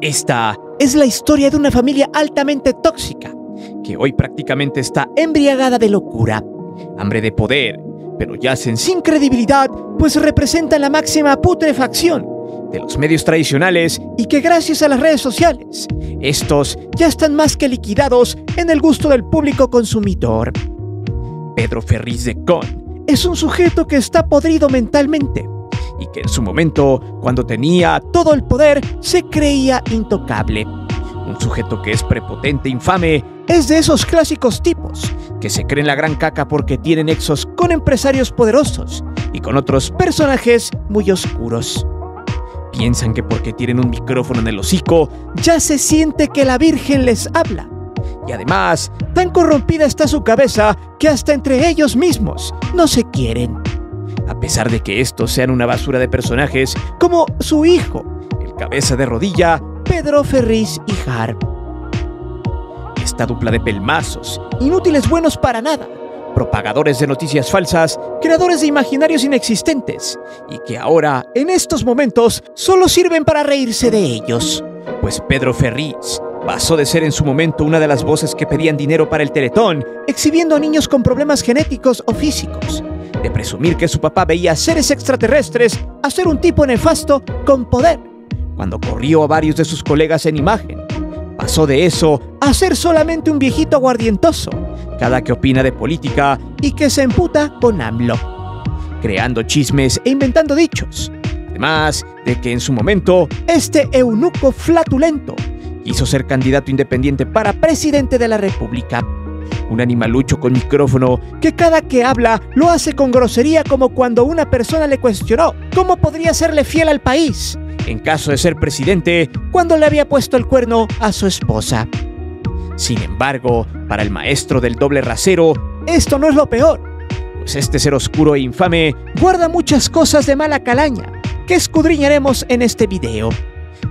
Esta es la historia de una familia altamente tóxica, que hoy prácticamente está embriagada de locura, hambre de poder, pero yacen sin credibilidad, pues representan la máxima putrefacción de los medios tradicionales y que gracias a las redes sociales, estos ya están más que liquidados en el gusto del público consumidor. Pedro Ferriz de Con es un sujeto que está podrido mentalmente y que en su momento, cuando tenía todo el poder, se creía intocable. Un sujeto que es prepotente, infame, es de esos clásicos tipos que se creen la gran caca porque tienen nexos con empresarios poderosos y con otros personajes muy oscuros. Piensan que porque tienen un micrófono en el hocico, ya se siente que la Virgen les habla. Y además, tan corrompida está su cabeza que hasta entre ellos mismos no se quieren. A pesar de que estos sean una basura de personajes como su hijo, el cabeza de rodilla, Pedro Ferriz y Harp. Esta dupla de pelmazos, inútiles buenos para nada, propagadores de noticias falsas, creadores de imaginarios inexistentes, y que ahora, en estos momentos, solo sirven para reírse de ellos. Pues Pedro Ferriz pasó de ser en su momento una de las voces que pedían dinero para el Teletón, exhibiendo a niños con problemas genéticos o físicos, de presumir que su papá veía seres extraterrestres, a ser un tipo nefasto con poder, cuando corrió a varios de sus colegas en imagen. Pasó de eso a ser solamente un viejito aguardientoso, cada que opina de política y que se emputa con AMLO, creando chismes e inventando dichos. Además de que en su momento, este eunuco flatulento quiso ser candidato independiente para presidente de la República. Un animalucho con micrófono que cada que habla lo hace con grosería, como cuando una persona le cuestionó cómo podría serle fiel al país en caso de ser presidente cuando le había puesto el cuerno a su esposa. Sin embargo, para el maestro del doble rasero, esto no es lo peor, pues este ser oscuro e infame guarda muchas cosas de mala calaña que escudriñaremos en este video.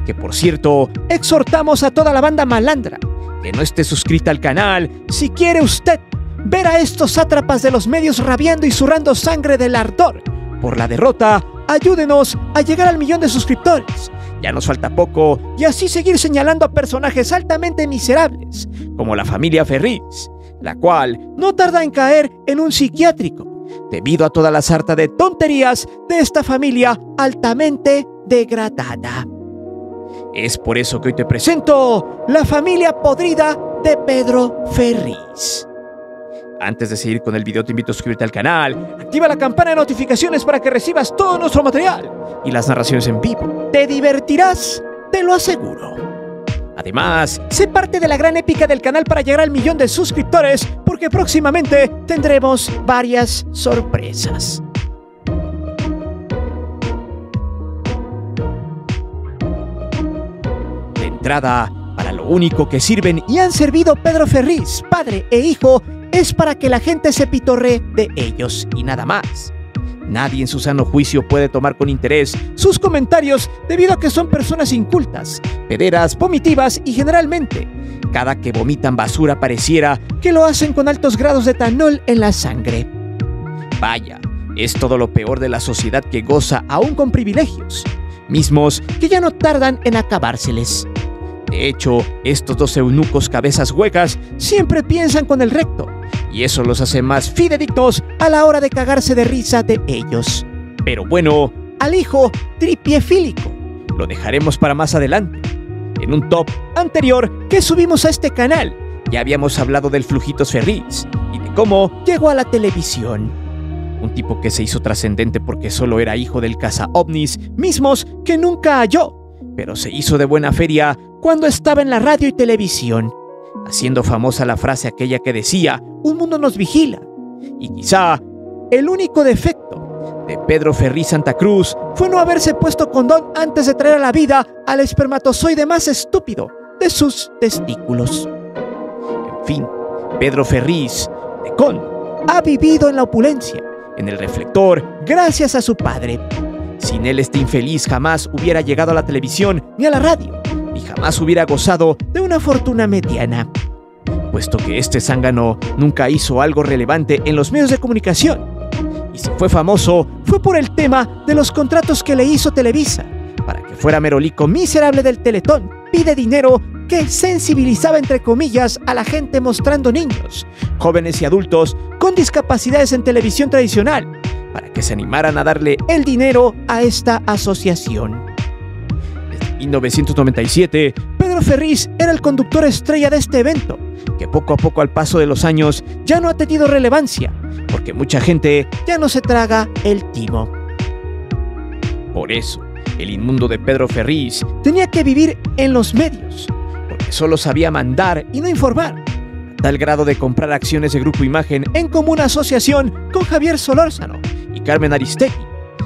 Que por cierto, exhortamos a toda la banda malandra que no esté suscrita al canal si quiere usted ver a estos sátrapas de los medios rabiando y zurrando sangre del ardor por la derrota. Ayúdenos a llegar al 1.000.000 de suscriptores. Ya nos falta poco y así seguir señalando a personajes altamente miserables como la familia Ferriz, la cual no tarda en caer en un psiquiátrico debido a toda la sarta de tonterías de esta familia altamente degradada. Es por eso que hoy te presento la familia podrida de Pedro Ferriz. Antes de seguir con el video, te invito a suscribirte al canal, activa la campana de notificaciones para que recibas todo nuestro material y las narraciones en vivo. Te divertirás, te lo aseguro. Además, sé parte de la gran épica del canal para llegar al 1.000.000 de suscriptores, porque próximamente tendremos varias sorpresas. De entrada, para lo único que sirven y han servido Pedro Ferriz, padre e hijo, es para que la gente se pitorree de ellos y nada más. Nadie en su sano juicio puede tomar con interés sus comentarios debido a que son personas incultas, pederas, vomitivas y generalmente, cada que vomitan basura pareciera que lo hacen con altos grados de etanol en la sangre. Vaya, es todo lo peor de la sociedad que goza aún con privilegios, mismos que ya no tardan en acabárseles. De hecho, estos dos eunucos cabezas huecas siempre piensan con el recto, y eso los hace más fidedignos a la hora de cagarse de risa de ellos. Pero bueno, al hijo tripiefílico lo dejaremos para más adelante. En un top anterior que subimos a este canal, ya habíamos hablado del Flujitos Ferriz y de cómo llegó a la televisión. Un tipo que se hizo trascendente porque solo era hijo del caza ovnis, mismos que nunca halló, pero se hizo de buena feria cuando estaba en la radio y televisión, haciendo famosa la frase aquella que decía: un mundo nos vigila. Y quizá el único defecto de Pedro Ferriz Santa Cruz fue no haberse puesto condón antes de traer a la vida al espermatozoide más estúpido de sus testículos. En fin, Pedro Ferriz de Con ha vivido en la opulencia, en el reflector, gracias a su padre. Sin él, este infeliz jamás hubiera llegado a la televisión ni a la radio, ni jamás hubiera gozado de una fortuna mediana, puesto que este zángano nunca hizo algo relevante en los medios de comunicación. Y si fue famoso, fue por el tema de los contratos que le hizo Televisa, para que fuera merolico miserable del Teletón, pide dinero que sensibilizaba entre comillas a la gente mostrando niños, jóvenes y adultos con discapacidades en televisión tradicional para que se animaran a darle el dinero a esta asociación. Desde 1997, Pedro Ferriz era el conductor estrella de este evento, que poco a poco al paso de los años ya no ha tenido relevancia, porque mucha gente ya no se traga el timo. Por eso, el inmundo de Pedro Ferriz tenía que vivir en los medios, porque solo sabía mandar y no informar, a tal grado de comprar acciones de Grupo Imagen en común asociación con Javier Solórzano y Carmen Aristegui.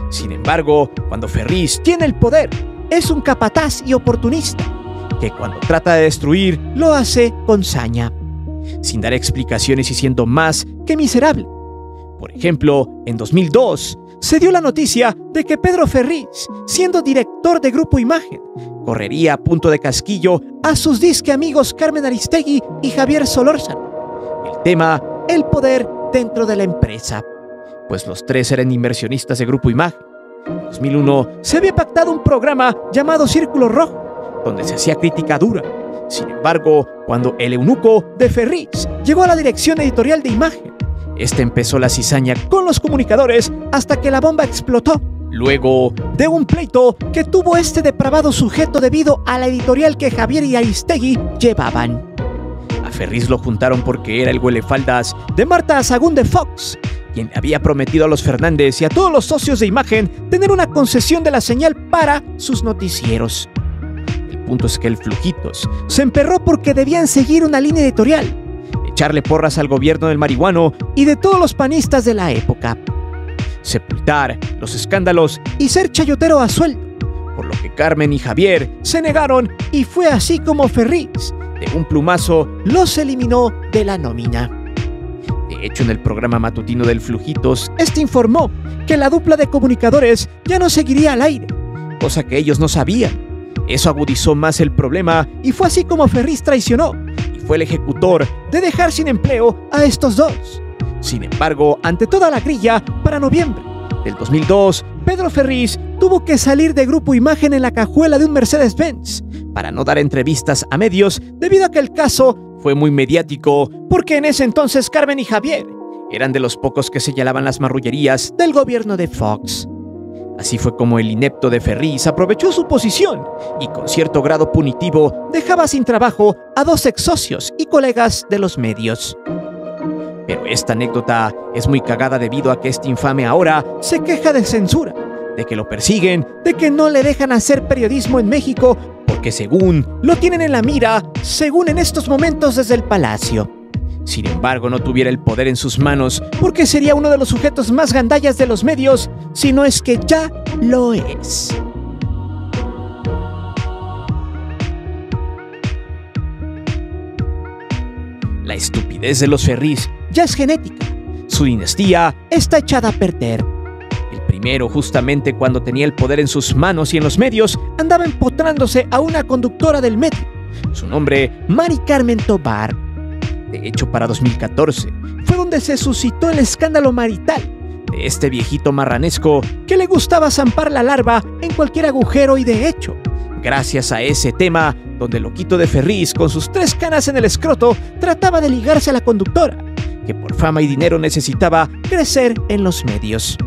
Sin embargo, cuando Ferriz tiene el poder, es un capataz y oportunista, que cuando trata de destruir, lo hace con saña, sin dar explicaciones y siendo más que miserable. Por ejemplo, en 2002, se dio la noticia de que Pedro Ferriz, siendo director de Grupo Imagen, correría a punto de casquillo a sus disque amigos Carmen Aristegui y Javier Solórzano. El tema, el poder dentro de la empresa, pues los tres eran inversionistas de Grupo Imagen. En 2001 se había pactado un programa llamado Círculo Rojo, donde se hacía crítica dura. Sin embargo, cuando el eunuco de Ferriz llegó a la dirección editorial de Imagen, este empezó la cizaña con los comunicadores hasta que la bomba explotó, luego de un pleito que tuvo este depravado sujeto debido a la editorial que Javier y Aristegui llevaban. A Ferriz lo juntaron porque era el huelefaldas de Marta Sahagún de Fox, quien le había prometido a los Fernández y a todos los socios de Imagen tener una concesión de la señal para sus noticieros. El punto es que el Flujitos se emperró porque debían seguir una línea editorial, echarle porras al gobierno del marihuano y de todos los panistas de la época, sepultar los escándalos y ser chayotero a sueldo, por lo que Carmen y Javier se negaron y fue así como Ferriz, de un plumazo, los eliminó de la nómina. De hecho, en el programa matutino del Flujitos, este informó que la dupla de comunicadores ya no seguiría al aire, cosa que ellos no sabían. Eso agudizó más el problema y fue así como Ferriz traicionó y fue el ejecutor de dejar sin empleo a estos dos. Sin embargo, ante toda la grilla, para noviembre del 2002, Pedro Ferriz tuvo que salir de Grupo Imagen en la cajuela de un Mercedes-Benz para no dar entrevistas a medios debido a que el caso fue muy mediático, porque en ese entonces Carmen y Javier eran de los pocos que señalaban las marrullerías del gobierno de Fox. Así fue como el inepto de Ferriz aprovechó su posición y con cierto grado punitivo dejaba sin trabajo a dos ex socios y colegas de los medios. Pero esta anécdota es muy cagada debido a que este infame ahora se queja de censura, de que lo persiguen, de que no le dejan hacer periodismo en México porque según lo tienen en la mira, según en estos momentos desde el palacio. Sin embargo, no tuviera el poder en sus manos porque sería uno de los sujetos más gandallas de los medios, si no es que ya lo es. La estupidez de los Ferriz ya es genética. Su dinastía está echada a perder. El primero, justamente cuando tenía el poder en sus manos y en los medios, andaba empotrándose a una conductora del medio. Su nombre, Mari Carmen Tobar. De hecho, para 2014 fue donde se suscitó el escándalo marital de este viejito marranesco que le gustaba zampar la larva en cualquier agujero y de hecho, gracias a ese tema, donde el loquito de Ferriz con sus 3 canas en el escroto trataba de ligarse a la conductora, que por fama y dinero necesitaba crecer en los medios.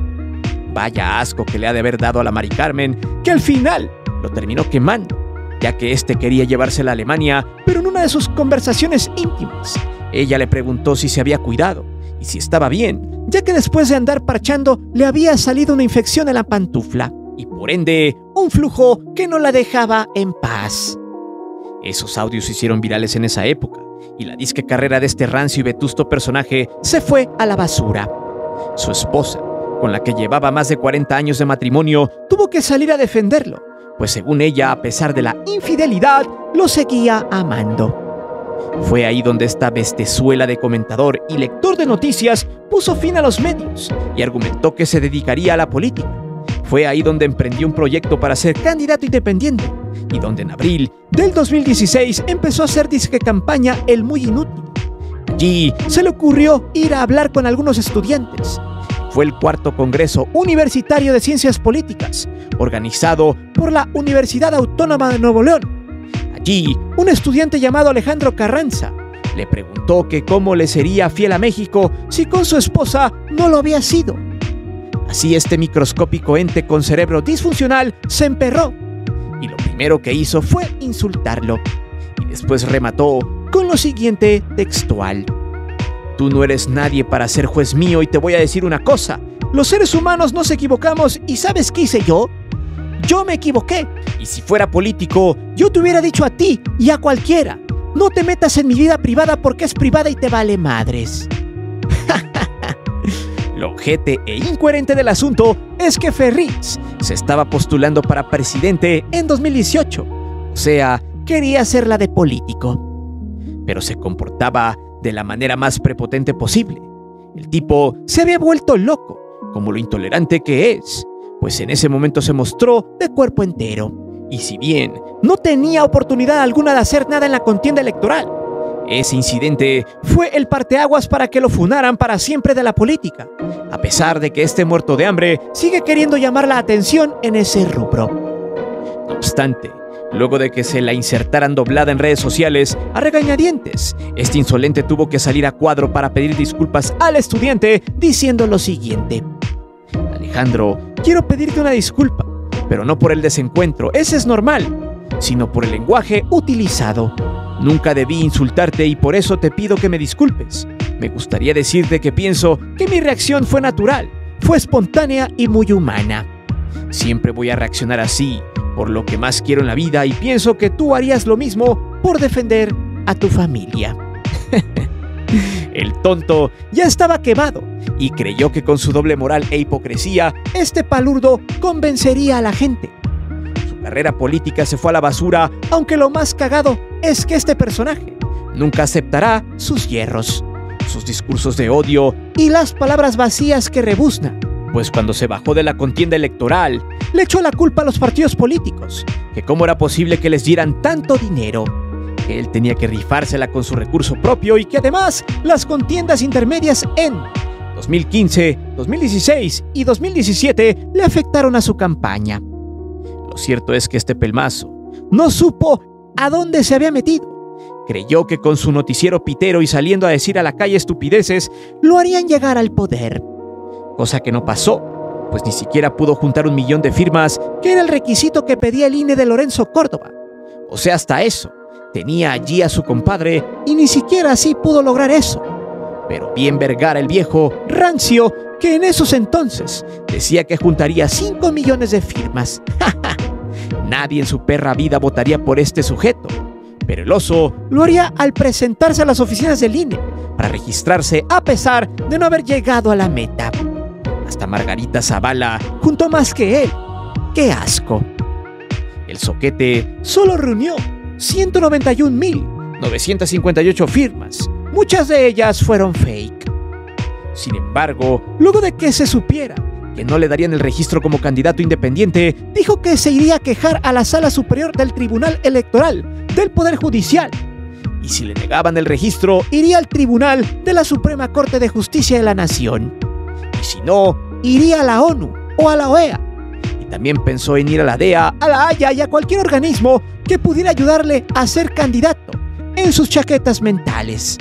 Vaya asco que le ha de haber dado a la Mari Carmen, que al final lo terminó quemando, ya que este quería llevársela a Alemania, pero en una de sus conversaciones íntimas, ella le preguntó si se había cuidado y si estaba bien, ya que después de andar parchando le había salido una infección en la pantufla y por ende un flujo que no la dejaba en paz. Esos audios se hicieron virales en esa época y la disque carrera de este rancio y vetusto personaje se fue a la basura. Su esposa, con la que llevaba más de 40 años de matrimonio, tuvo que salir a defenderlo, pues según ella, a pesar de la infidelidad, lo seguía amando. Fue ahí donde esta bestezuela de comentador y lector de noticias puso fin a los medios y argumentó que se dedicaría a la política. Fue ahí donde emprendió un proyecto para ser candidato independiente y donde en abril del 2016 empezó a hacer disque campaña El Muy Inútil. Allí se le ocurrió ir a hablar con algunos estudiantes. Fue el 4º Congreso Universitario de Ciencias Políticas, organizado por la Universidad Autónoma de Nuevo León. Allí, un estudiante llamado Alejandro Carranza le preguntó que cómo le sería fiel a México si con su esposa no lo había sido. Así este microscópico ente con cerebro disfuncional se emperró y lo primero que hizo fue insultarlo y después remató con lo siguiente textual: tú no eres nadie para ser juez mío y te voy a decir una cosa, los seres humanos nos equivocamos y ¿sabes qué hice yo? Yo me equivoqué y si fuera político yo te hubiera dicho a ti y a cualquiera: no te metas en mi vida privada porque es privada y te vale madres. Lo ojete e incoherente del asunto es que Ferriz se estaba postulando para presidente en 2018, o sea, quería hacerla de político, pero se comportaba de la manera más prepotente posible. El tipo se había vuelto loco, como lo intolerante que es, pues en ese momento se mostró de cuerpo entero, y si bien no tenía oportunidad alguna de hacer nada en la contienda electoral, ese incidente fue el parteaguas para que lo funaran para siempre de la política, a pesar de que este muerto de hambre sigue queriendo llamar la atención en ese rubro. No obstante, luego de que se la insertaran doblada en redes sociales a regañadientes, este insolente tuvo que salir a cuadro para pedir disculpas al estudiante diciendo lo siguiente: Alejandro, quiero pedirte una disculpa, pero no por el desencuentro, ese es normal, sino por el lenguaje utilizado. Nunca debí insultarte y por eso te pido que me disculpes. Me gustaría decirte que pienso que mi reacción fue natural, fue espontánea y muy humana. Siempre voy a reaccionar así, por lo que más quiero en la vida y pienso que tú harías lo mismo por defender a tu familia. El tonto ya estaba quemado y creyó que con su doble moral e hipocresía, este palurdo convencería a la gente. Su carrera política se fue a la basura, aunque lo más cagado es que este personaje nunca aceptará sus hierros, sus discursos de odio y las palabras vacías que rebuznan, pues cuando se bajó de la contienda electoral, le echó la culpa a los partidos políticos, que cómo era posible que les dieran tanto dinero, que él tenía que rifársela con su recurso propio y que además las contiendas intermedias en 2015, 2016 y 2017 le afectaron a su campaña. Lo cierto es que este pelmazo no supo a dónde se había metido. Creyó que con su noticiero pitero y saliendo a decir a la calle estupideces lo harían llegar al poder, cosa que no pasó, pues ni siquiera pudo juntar 1 millón de firmas, que era el requisito que pedía el INE de Lorenzo Córdoba. O sea, hasta eso, tenía allí a su compadre y ni siquiera así pudo lograr eso. Pero bien Vergara el viejo, rancio, que en esos entonces decía que juntaría 5 millones de firmas. Nadie en su perra vida votaría por este sujeto, pero el oso lo haría al presentarse a las oficinas del INE para registrarse a pesar de no haber llegado a la meta. Hasta Margarita Zavala juntó más que él. ¡Qué asco! El zoquete solo reunió 191,958 firmas. Muchas de ellas fueron fake. Sin embargo, luego de que se supiera que no le darían el registro como candidato independiente, dijo que se iría a quejar a la Sala Superior del Tribunal Electoral del Poder Judicial. Y si le negaban el registro, iría al Tribunal de la Suprema Corte de Justicia de la Nación. Y si no, iría a la ONU o a la OEA. Y también pensó en ir a la DEA, a la Haya y a cualquier organismo que pudiera ayudarle a ser candidato en sus chaquetas mentales.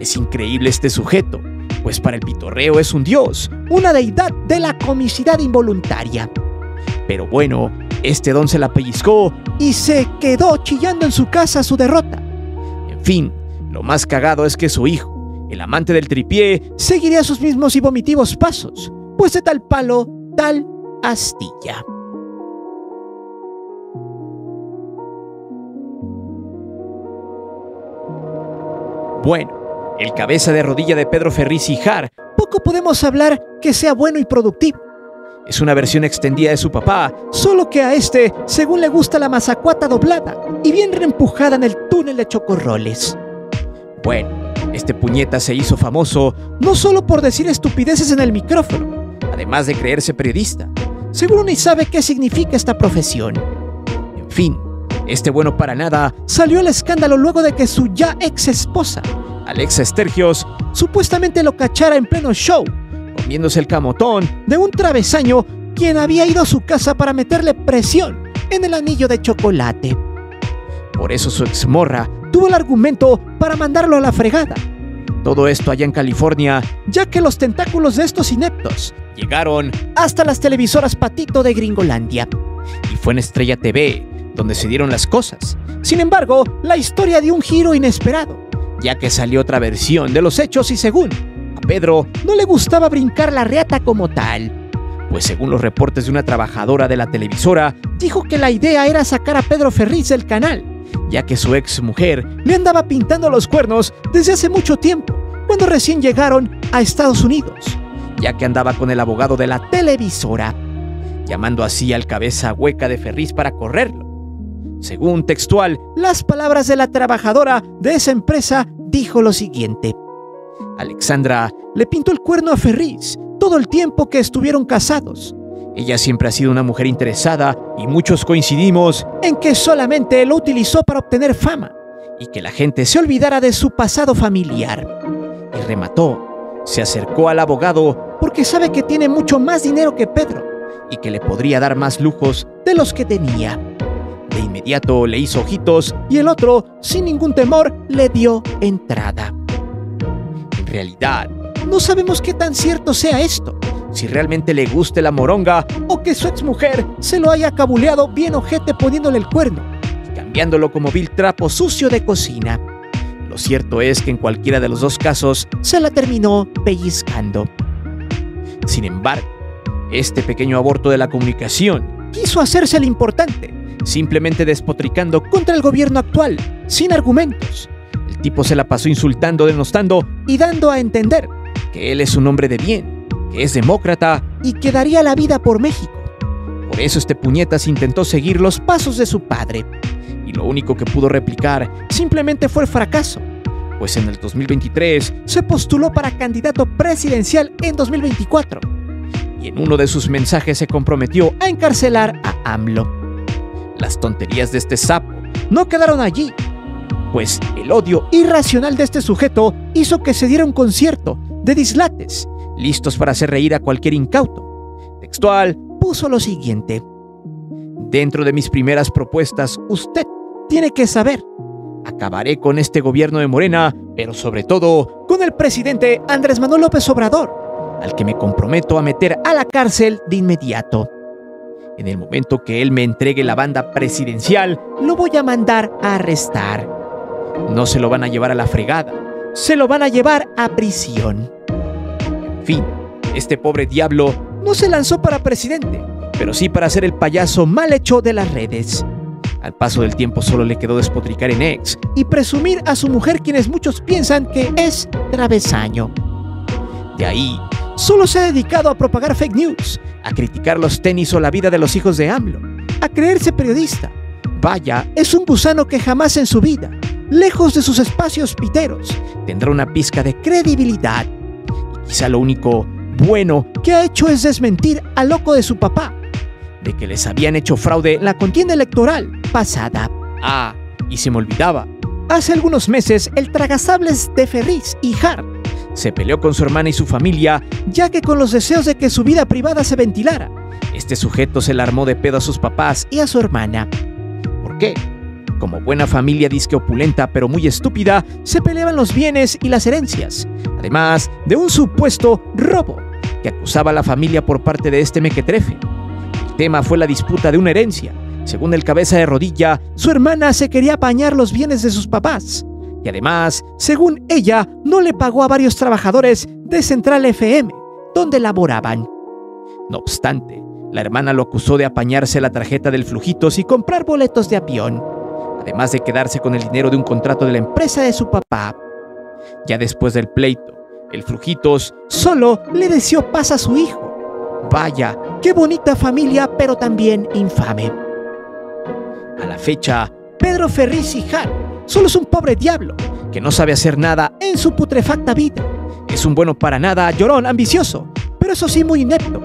Es increíble este sujeto, pues para el pitorreo es un dios, una deidad de la comicidad involuntaria. Pero bueno, este don se la pellizcó y se quedó chillando en su casa su derrota. En fin, lo más cagado es que su hijo, el amante del tripié, seguiría sus mismos y vomitivos pasos, pues de tal palo, tal astilla. Bueno, el cabeza de rodilla de Pedro Ferriz y Jar, poco podemos hablar que sea bueno y productivo. Es una versión extendida de su papá, solo que a este, según le gusta la mazacuata doblada y bien reempujada en el túnel de chocorroles. Bueno, este puñeta se hizo famoso no solo por decir estupideces en el micrófono, además de creerse periodista. Seguro ni sabe qué significa esta profesión. En fin, este bueno para nada salió al escándalo luego de que su ya ex esposa, Alexa Estergios, supuestamente lo cachara en pleno show, comiéndose el camotón de un travesaño quien había ido a su casa para meterle presión en el anillo de chocolate. Por eso su exmorra tuvo el argumento para mandarlo a la fregada. Todo esto allá en California, ya que los tentáculos de estos ineptos llegaron hasta las televisoras Patito de Gringolandia. Y fue en Estrella TV donde se dieron las cosas. Sin embargo, la historia dio un giro inesperado, ya que salió otra versión de los hechos y según a Pedro no le gustaba brincar la reata como tal. Pues según los reportes de una trabajadora de la televisora, dijo que la idea era sacar a Pedro Ferriz del canal, ya que su ex mujer le andaba pintando los cuernos desde hace mucho tiempo, cuando recién llegaron a Estados Unidos, ya que andaba con el abogado de la televisora, llamando así al cabeza hueca de Ferriz para correrlo. Según textual, las palabras de la trabajadora de esa empresa dijo lo siguiente: Alexandra le pintó el cuerno a Ferriz todo el tiempo que estuvieron casados. Ella siempre ha sido una mujer interesada y muchos coincidimos en que solamente lo utilizó para obtener fama y que la gente se olvidara de su pasado familiar. Y remató, se acercó al abogado porque sabe que tiene mucho más dinero que Pedro y que le podría dar más lujos de los que tenía. De inmediato le hizo ojitos y el otro, sin ningún temor, le dio entrada. En realidad, no sabemos qué tan cierto sea esto, si realmente le guste la moronga o que su exmujer se lo haya cabuleado bien ojete poniéndole el cuerno y cambiándolo como vil trapo sucio de cocina. Lo cierto es que en cualquiera de los dos casos se la terminó pellizcando. Sin embargo, este pequeño aborto de la comunicación quiso hacerse el importante, simplemente despotricando contra el gobierno actual, sin argumentos. El tipo se la pasó insultando, denostando y dando a entender que él es un hombre de bien, que es demócrata y que daría la vida por México. Por eso este puñetas intentó seguir los pasos de su padre, y lo único que pudo replicar simplemente fue el fracaso, pues en el 2023 se postuló para candidato presidencial en 2024, y en uno de sus mensajes se comprometió a encarcelar a AMLO. Las tonterías de este sapo no quedaron allí, pues el odio irracional de este sujeto hizo que se diera un concierto de dislates, listos para hacer reír a cualquier incauto. Textual, puso lo siguiente: dentro de mis primeras propuestas, usted tiene que saber, acabaré con este gobierno de Morena, pero sobre todo con el presidente Andrés Manuel López Obrador, al que me comprometo a meter a la cárcel de inmediato. En el momento que él me entregue la banda presidencial, lo voy a mandar a arrestar. No se lo van a llevar a la fregada, se lo van a llevar a prisión. En fin, este pobre diablo no se lanzó para presidente, pero sí para ser el payaso mal hecho de las redes. Al paso del tiempo solo le quedó despotricar en X y presumir a su mujer, quienes muchos piensan que es travesaño. De ahí, solo se ha dedicado a propagar fake news, a criticar los tenis o la vida de los hijos de AMLO, a creerse periodista. Vaya, es un gusano que jamás en su vida, lejos de sus espacios piteros, tendrá una pizca de credibilidad. Y quizá lo único bueno que ha hecho es desmentir al loco de su papá, de que les habían hecho fraude en la contienda electoral pasada. Ah, y se me olvidaba, hace algunos meses el tragasables de Ferriz y Hart se peleó con su hermana y su familia, ya que con los deseos de que su vida privada se ventilara, este sujeto se la armó de pedo a sus papás y a su hermana. ¿Por qué? Como buena familia disque opulenta pero muy estúpida, se peleaban los bienes y las herencias, además de un supuesto robo que acusaba a la familia por parte de este mequetrefe. El tema fue la disputa de una herencia. Según el cabeza de rodilla, su hermana se quería apañar los bienes de sus papás. Y además, según ella, no le pagó a varios trabajadores de Central FM, donde laboraban. No obstante, la hermana lo acusó de apañarse la tarjeta del Flujitos y comprar boletos de avión, además de quedarse con el dinero de un contrato de la empresa de su papá. Ya después del pleito, el Flujitos solo le deseó paz a su hijo. Vaya, qué bonita familia, pero también infame. A la fecha, Pedro Ferriz y Hart solo es un pobre diablo que no sabe hacer nada en su putrefacta vida. Es un bueno para nada, llorón, ambicioso, pero eso sí muy inepto.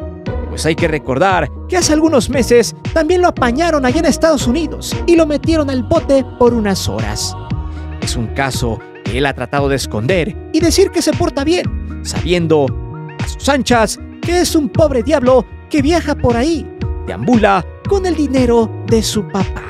Pues hay que recordar que hace algunos meses también lo apañaron allá en Estados Unidos y lo metieron al bote por unas horas. Es un caso que él ha tratado de esconder y decir que se porta bien, sabiendo a sus anchas que es un pobre diablo que viaja por ahí, deambula con el dinero de su papá.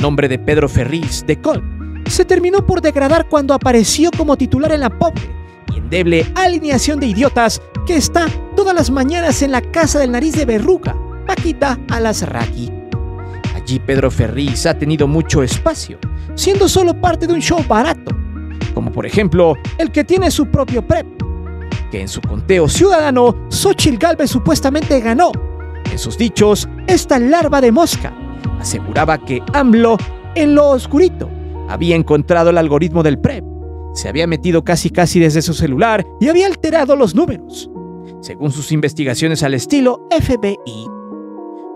nombre de Pedro Ferriz de Con se terminó por degradar cuando apareció como titular en la pobre y endeble alineación de idiotas que está todas las mañanas en la casa del nariz de verruga, Paquita Alasraqui. Allí Pedro Ferriz ha tenido mucho espacio, siendo solo parte de un show barato, como por ejemplo el que tiene su propio PREP, que en su conteo ciudadano Xóchitl Gálvez supuestamente ganó. En sus dichos, esta larva de mosca aseguraba que AMLO, en lo oscurito, había encontrado el algoritmo del PREP, se había metido casi desde su celular y había alterado los números, según sus investigaciones al estilo FBI.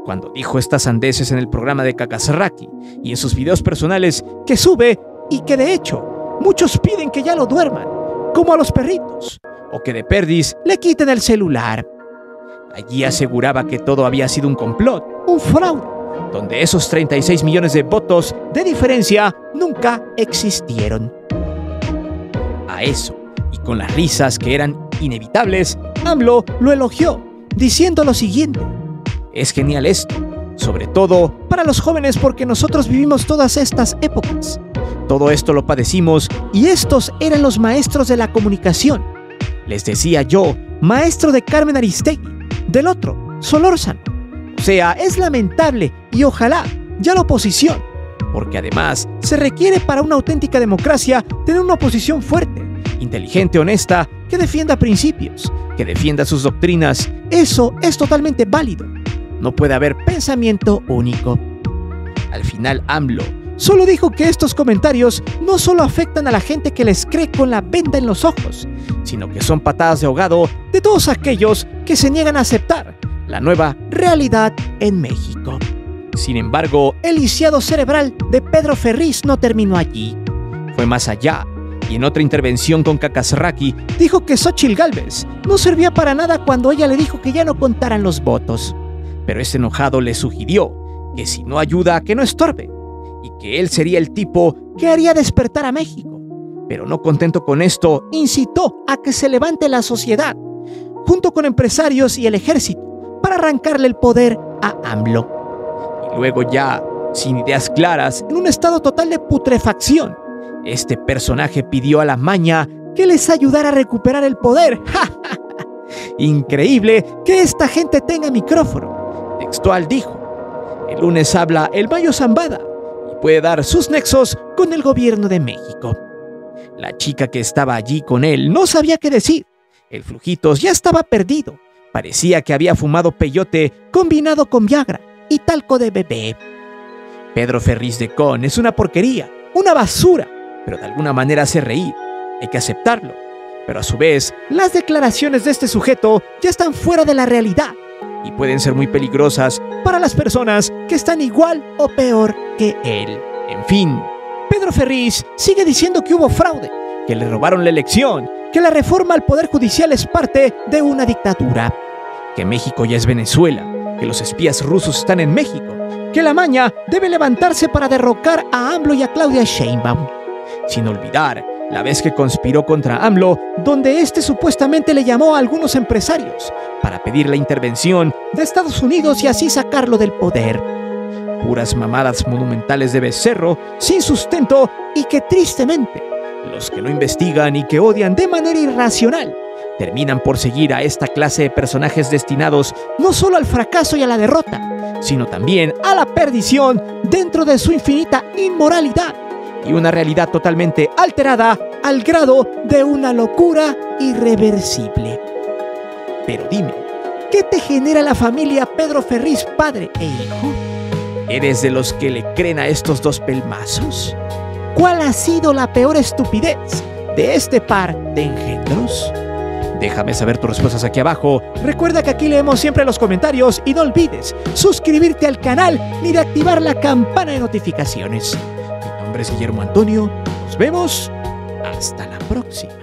Cuando dijo estas sandeces en el programa de Kakazarraqui y en sus videos personales que sube y que de hecho muchos piden que ya lo duerman, como a los perritos, o que de perdiz le quiten el celular. Allí aseguraba que todo había sido un complot, un fraude, donde esos 36 millones de votos de diferencia nunca existieron. A eso, y con las risas que eran inevitables, AMLO lo elogió, diciendo lo siguiente: es genial esto, sobre todo para los jóvenes porque nosotros vivimos todas estas épocas. Todo esto lo padecimos y estos eran los maestros de la comunicación. Les decía yo, maestro de Carmen Aristegui, del otro, Solórzano. O sea, es lamentable y ojalá ya la oposición, porque además se requiere para una auténtica democracia tener una oposición fuerte, inteligente, honesta, que defienda principios, que defienda sus doctrinas. Eso es totalmente válido. No puede haber pensamiento único. Al final AMLO solo dijo que estos comentarios no solo afectan a la gente que les cree con la venda en los ojos, sino que son patadas de ahogado de todos aquellos que se niegan a aceptar la nueva realidad en México. Sin embargo, el lisiado cerebral de Pedro Ferriz no terminó allí. Fue más allá, y en otra intervención con Kakazarraqui dijo que Xóchitl Gálvez no servía para nada cuando ella le dijo que ya no contaran los votos. Pero ese enojado le sugirió que si no ayuda, que no estorbe, y que él sería el tipo que haría despertar a México. Pero no contento con esto, incitó a que se levante la sociedad, junto con empresarios y el ejército, para arrancarle el poder a AMLO. Y luego ya, sin ideas claras, en un estado total de putrefacción, este personaje pidió a la maña que les ayudara a recuperar el poder. Increíble que esta gente tenga micrófono. Textual dijo: el lunes habla el Mayo Zambada y puede dar sus nexos con el gobierno de México. La chica que estaba allí con él no sabía qué decir. El Flujitos ya estaba perdido. Parecía que había fumado peyote combinado con Viagra y talco de bebé. Pedro Ferriz de Con es una porquería, una basura, pero de alguna manera hace reír. Hay que aceptarlo. Pero a su vez, las declaraciones de este sujeto ya están fuera de la realidad y pueden ser muy peligrosas para las personas que están igual o peor que él. En fin, Pedro Ferriz sigue diciendo que hubo fraude, que le robaron la elección, que la reforma al Poder Judicial es parte de una dictadura, que México ya es Venezuela, que los espías rusos están en México, que la maña debe levantarse para derrocar a AMLO y a Claudia Sheinbaum. Sin olvidar la vez que conspiró contra AMLO, donde este supuestamente le llamó a algunos empresarios para pedir la intervención de Estados Unidos y así sacarlo del poder. Puras mamadas monumentales de becerro, sin sustento y que tristemente los que no investigan y que odian de manera irracional terminan por seguir a esta clase de personajes destinados no solo al fracaso y a la derrota, sino también a la perdición dentro de su infinita inmoralidad y una realidad totalmente alterada al grado de una locura irreversible. Pero dime, ¿qué te genera la familia Pedro Ferriz, padre e hijo? ¿Eres de los que le creen a estos dos pelmazos? ¿Cuál ha sido la peor estupidez de este par de engendros? Déjame saber tus respuestas aquí abajo. Recuerda que aquí leemos siempre los comentarios y no olvides suscribirte al canal ni de activar la campana de notificaciones. Mi nombre es Guillermo Antonio. Nos vemos. Hasta la próxima.